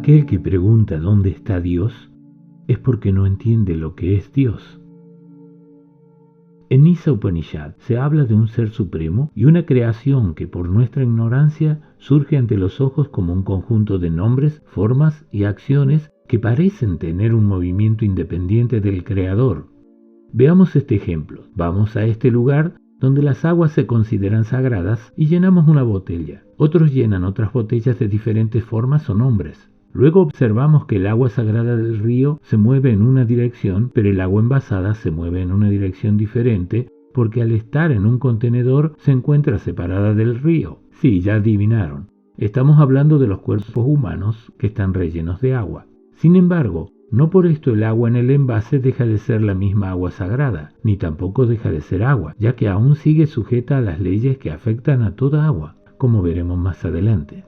Aquel que pregunta dónde está Dios es porque no entiende lo que es Dios. En Isha Upanishad se habla de un ser supremo y una creación que por nuestra ignorancia surge ante los ojos como un conjunto de nombres, formas y acciones que parecen tener un movimiento independiente del Creador. Veamos este ejemplo. Vamos a este lugar donde las aguas se consideran sagradas y llenamos una botella. Otros llenan otras botellas de diferentes formas o nombres. Luego observamos que el agua sagrada del río se mueve en una dirección, pero el agua envasada se mueve en una dirección diferente porque al estar en un contenedor se encuentra separada del río. Sí, ya adivinaron. Estamos hablando de los cuerpos humanos que están rellenos de agua. Sin embargo, no por esto el agua en el envase deja de ser la misma agua sagrada, ni tampoco deja de ser agua, ya que aún sigue sujeta a las leyes que afectan a toda agua, como veremos más adelante.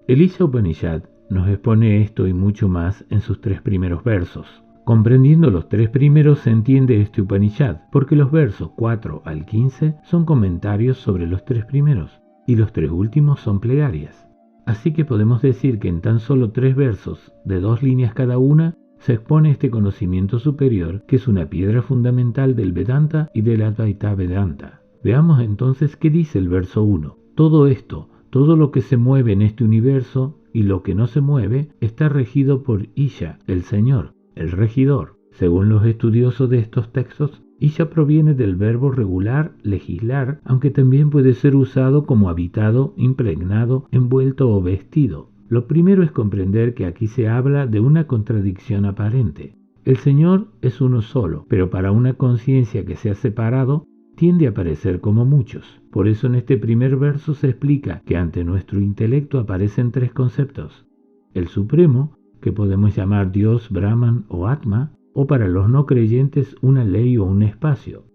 El Isha Upanishad nos expone esto y mucho más en sus 3 primeros versos. Comprendiendo los 3 primeros se entiende este Upanishad, porque los versos 4 al 15 son comentarios sobre los 3 primeros, y los 3 últimos son plegarias. Así que podemos decir que en tan solo 3 versos, de 2 líneas cada una, se expone este conocimiento superior, que es una piedra fundamental del Vedanta y del Advaita Vedanta. Veamos entonces qué dice el verso 1. Todo esto, todo lo que se mueve en este universo y lo que no se mueve, está regido por Isha, el Señor, el regidor. Según los estudiosos de estos textos, Isha proviene del verbo regular, legislar, aunque también puede ser usado como habitado, impregnado, envuelto o vestido. Lo primero es comprender que aquí se habla de una contradicción aparente. El Señor es uno solo, pero para una conciencia que se ha separado, tiende a parecer como muchos. Por eso en este primer verso se explica que ante nuestro intelecto aparecen 3 conceptos. El Supremo, que podemos llamar Dios, Brahman o Atma, o para los no creyentes una ley o un espacio.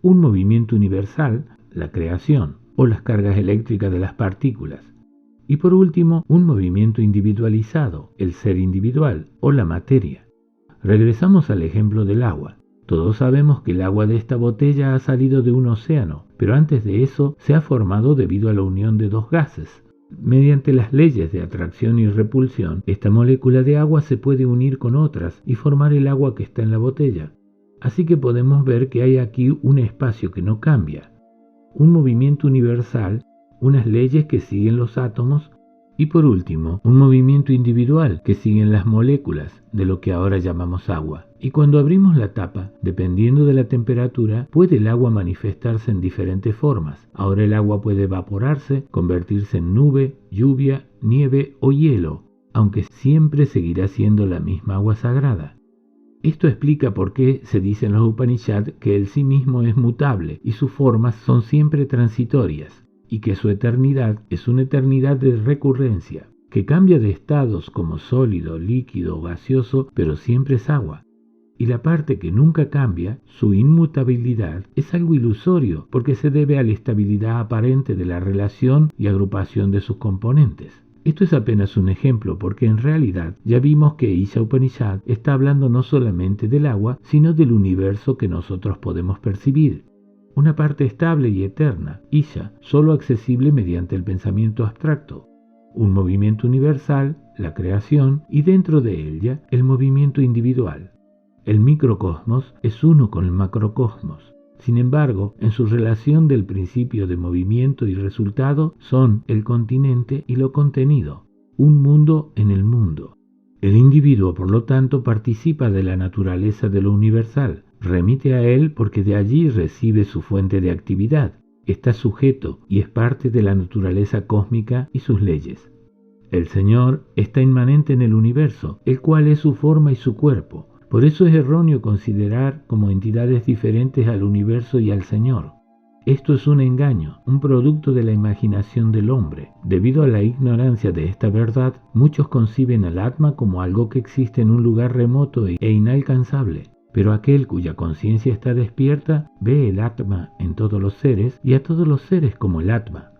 Un movimiento universal, la creación, o las cargas eléctricas de las partículas. Y por último, un movimiento individualizado, el ser individual, o la materia. Regresamos al ejemplo del agua. Todos sabemos que el agua de esta botella ha salido de un océano, pero antes de eso se ha formado debido a la unión de 2 gases. Mediante las leyes de atracción y repulsión, esta molécula de agua se puede unir con otras y formar el agua que está en la botella. Así que podemos ver que hay aquí un espacio que no cambia, un movimiento universal, unas leyes que siguen los átomos y por último, un movimiento individual que siguen las moléculas de lo que ahora llamamos agua. Y cuando abrimos la tapa, dependiendo de la temperatura, puede el agua manifestarse en diferentes formas. Ahora el agua puede evaporarse, convertirse en nube, lluvia, nieve o hielo, aunque siempre seguirá siendo la misma agua sagrada. Esto explica por qué se dice en los Upanishad que el sí mismo es mutable y sus formas son siempre transitorias, y que su eternidad es una eternidad de recurrencia, que cambia de estados como sólido, líquido o gaseoso, pero siempre es agua. Y la parte que nunca cambia, su inmutabilidad, es algo ilusorio porque se debe a la estabilidad aparente de la relación y agrupación de sus componentes. Esto es apenas un ejemplo porque en realidad ya vimos que Isha Upanishad está hablando no solamente del agua, sino del universo que nosotros podemos percibir. Una parte estable y eterna, Isha, solo accesible mediante el pensamiento abstracto. Un movimiento universal, la creación, y dentro de ella, el movimiento individual. El microcosmos es uno con el macrocosmos. Sin embargo, en su relación del principio de movimiento y resultado son el continente y lo contenido, un mundo en el mundo. El individuo, por lo tanto, participa de la naturaleza de lo universal, remite a él porque de allí recibe su fuente de actividad, está sujeto y es parte de la naturaleza cósmica y sus leyes. El Señor está inmanente en el universo, el cual es su forma y su cuerpo. Por eso es erróneo considerar como entidades diferentes al universo y al Señor. Esto es un engaño, un producto de la imaginación del hombre. Debido a la ignorancia de esta verdad, muchos conciben al Atma como algo que existe en un lugar remoto e inalcanzable. Pero aquel cuya conciencia está despierta ve el Atma en todos los seres y a todos los seres como el Atma.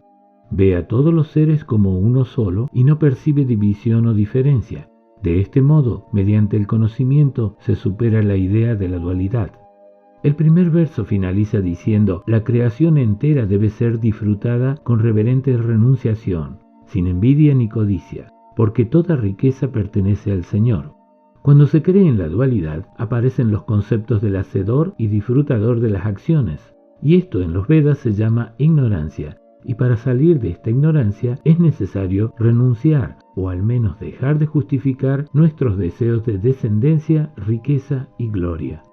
Ve a todos los seres como uno solo y no percibe división o diferencia. De este modo, mediante el conocimiento, se supera la idea de la dualidad. El primer verso finaliza diciendo: la creación entera debe ser disfrutada con reverente renunciación, sin envidia ni codicia. porque toda riqueza pertenece al Señor. Cuando se cree en la dualidad, aparecen los conceptos del hacedor y disfrutador de las acciones, y esto en los Vedas se llama ignorancia, y para salir de esta ignorancia es necesario renunciar, o al menos dejar de justificar nuestros deseos de descendencia, riqueza y gloria.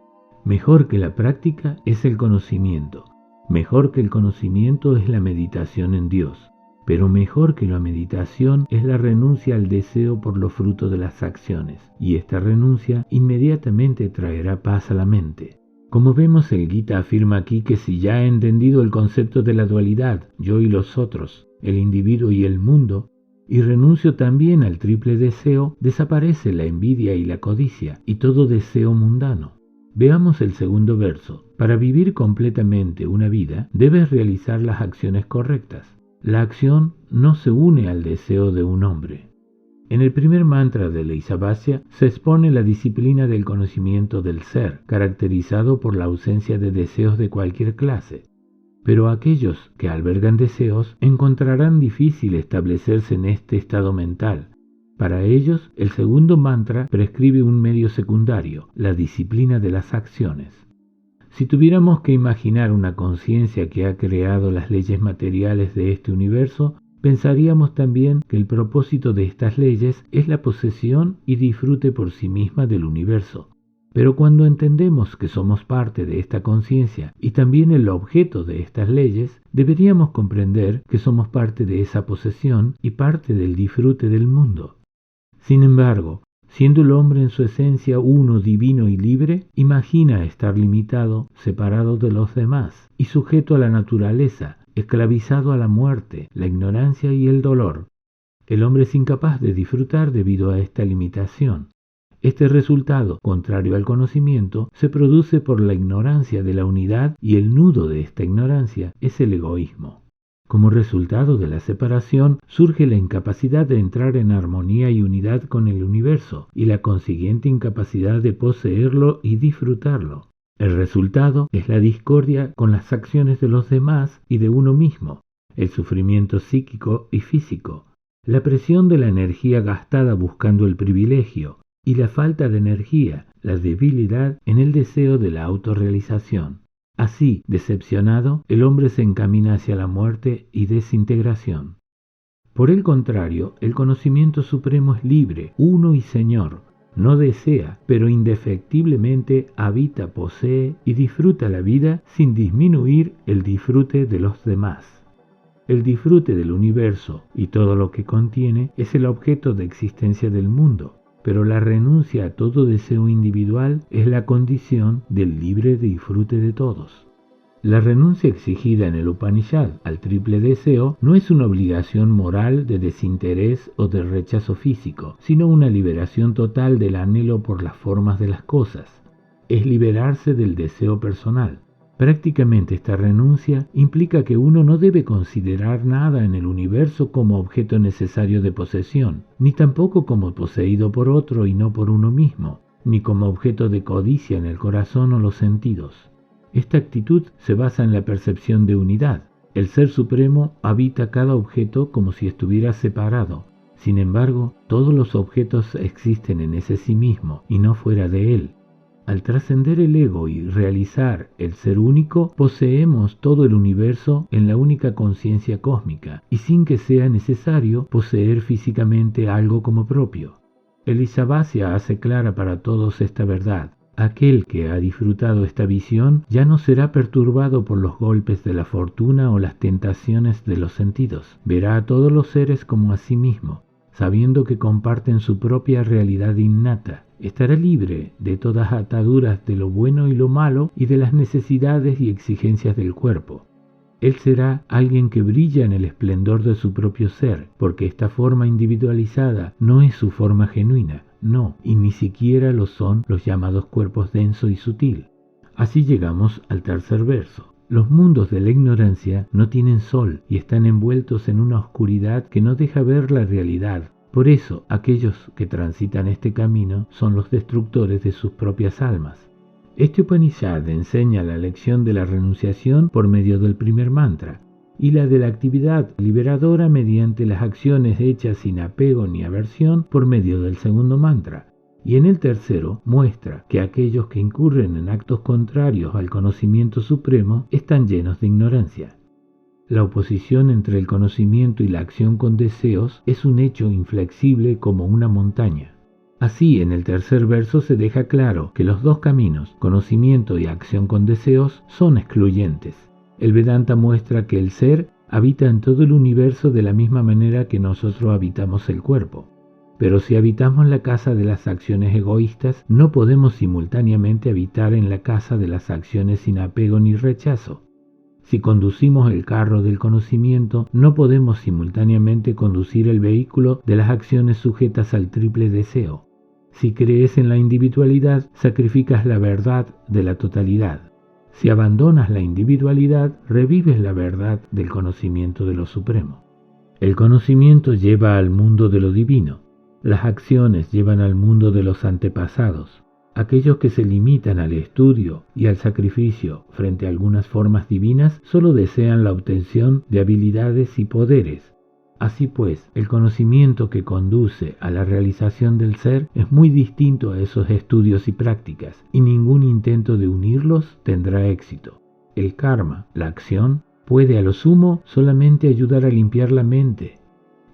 Mejor que la práctica es el conocimiento, mejor que el conocimiento es la meditación en Dios, pero mejor que la meditación es la renuncia al deseo por los frutos de las acciones, y esta renuncia inmediatamente traerá paz a la mente. Como vemos, el Gita afirma aquí que si ya he entendido el concepto de la dualidad, yo y los otros, el individuo y el mundo, y renuncio también al triple deseo, desaparece la envidia y la codicia, y todo deseo mundano. Veamos el segundo verso. Para vivir completamente una vida, debes realizar las acciones correctas. La acción no se une al deseo de un hombre. En el primer mantra de la Isabhasya se expone la disciplina del conocimiento del ser, caracterizado por la ausencia de deseos de cualquier clase. Pero aquellos que albergan deseos encontrarán difícil establecerse en este estado mental. Para ellos, el segundo mantra prescribe un medio secundario, la disciplina de las acciones. Si tuviéramos que imaginar una conciencia que ha creado las leyes materiales de este universo, pensaríamos también que el propósito de estas leyes es la posesión y disfrute por sí misma del universo. Pero cuando entendemos que somos parte de esta conciencia y también el objeto de estas leyes, deberíamos comprender que somos parte de esa posesión y parte del disfrute del mundo. Sin embargo, siendo el hombre en su esencia uno, divino y libre, imagina estar limitado, separado de los demás y sujeto a la naturaleza, esclavizado a la muerte, la ignorancia y el dolor. El hombre es incapaz de disfrutar debido a esta limitación. Este resultado, contrario al conocimiento, se produce por la ignorancia de la unidad y el nudo de esta ignorancia es el egoísmo. Como resultado de la separación surge la incapacidad de entrar en armonía y unidad con el universo y la consiguiente incapacidad de poseerlo y disfrutarlo. El resultado es la discordia con las acciones de los demás y de uno mismo, el sufrimiento psíquico y físico, la presión de la energía gastada buscando el privilegio y la falta de energía, la debilidad en el deseo de la autorrealización. Así, decepcionado, el hombre se encamina hacia la muerte y desintegración. Por el contrario, el conocimiento supremo es libre, uno y señor. No desea, pero indefectiblemente habita, posee y disfruta la vida sin disminuir el disfrute de los demás. El disfrute del universo y todo lo que contiene es el objeto de existencia del mundo, pero la renuncia a todo deseo individual es la condición del libre disfrute de todos. La renuncia exigida en el Upanishad al triple deseo no es una obligación moral de desinterés o de rechazo físico, sino una liberación total del anhelo por las formas de las cosas. Es liberarse del deseo personal. Prácticamente esta renuncia implica que uno no debe considerar nada en el universo como objeto necesario de posesión, ni tampoco como poseído por otro y no por uno mismo, ni como objeto de codicia en el corazón o los sentidos. Esta actitud se basa en la percepción de unidad. El Ser Supremo habita cada objeto como si estuviera separado. Sin embargo, todos los objetos existen en ese sí mismo y no fuera de él. Al trascender el ego y realizar el ser único, poseemos todo el universo en la única conciencia cósmica y sin que sea necesario poseer físicamente algo como propio. El Isabhasya hace clara para todos esta verdad. Aquel que ha disfrutado esta visión ya no será perturbado por los golpes de la fortuna o las tentaciones de los sentidos. Verá a todos los seres como a sí mismo, sabiendo que comparten su propia realidad innata. Estará libre de todas ataduras de lo bueno y lo malo y de las necesidades y exigencias del cuerpo. Él será alguien que brilla en el esplendor de su propio ser, porque esta forma individualizada no es su forma genuina, no, y ni siquiera lo son los llamados cuerpos denso y sutil. Así llegamos al tercer verso. Los mundos de la ignorancia no tienen sol y están envueltos en una oscuridad que no deja ver la realidad. Por eso, aquellos que transitan este camino son los destructores de sus propias almas. Este Upanishad enseña la lección de la renunciación por medio del primer mantra. y la de la actividad liberadora mediante las acciones hechas sin apego ni aversión por medio del segundo mantra. Y en el tercero muestra que aquellos que incurren en actos contrarios al conocimiento supremo están llenos de ignorancia. La oposición entre el conocimiento y la acción con deseos es un hecho inflexible como una montaña. Así, en el tercer verso se deja claro que los dos caminos, conocimiento y acción con deseos, son excluyentes. El Vedanta muestra que el ser habita en todo el universo de la misma manera que nosotros habitamos el cuerpo. Pero si habitamos la casa de las acciones egoístas, no podemos simultáneamente habitar en la casa de las acciones sin apego ni rechazo. Si conducimos el carro del conocimiento, no podemos simultáneamente conducir el vehículo de las acciones sujetas al triple deseo. Si crees en la individualidad, sacrificas la verdad de la totalidad. Si abandonas la individualidad, revives la verdad del conocimiento de lo supremo. El conocimiento lleva al mundo de lo divino. Las acciones llevan al mundo de los antepasados. Aquellos que se limitan al estudio y al sacrificio frente a algunas formas divinas solo desean la obtención de habilidades y poderes. Así pues, el conocimiento que conduce a la realización del ser es muy distinto a esos estudios y prácticas, y ningún intento de unirlos tendrá éxito. El karma, la acción, puede a lo sumo solamente ayudar a limpiar la mente,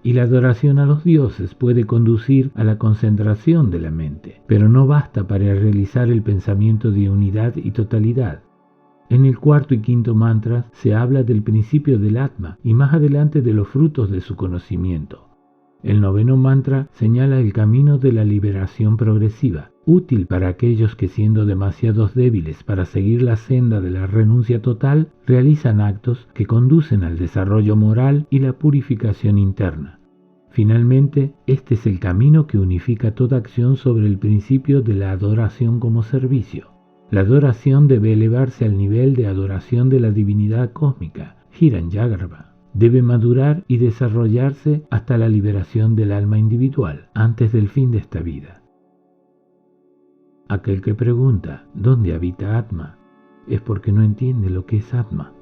y la adoración a los dioses puede conducir a la concentración de la mente, pero no basta para realizar el pensamiento de unidad y totalidad. En el cuarto y quinto mantras se habla del principio del Atma y más adelante de los frutos de su conocimiento. El noveno mantra señala el camino de la liberación progresiva, útil para aquellos que, siendo demasiados débiles para seguir la senda de la renuncia total, realizan actos que conducen al desarrollo moral y la purificación interna. Finalmente, este es el camino que unifica toda acción sobre el principio de la adoración como servicio. La adoración debe elevarse al nivel de adoración de la divinidad cósmica, Hiranyagarbha. Debe madurar y desarrollarse hasta la liberación del alma individual, antes del fin de esta vida. Aquel que pregunta, ¿dónde habita Atma?, es porque no entiende lo que es Atma.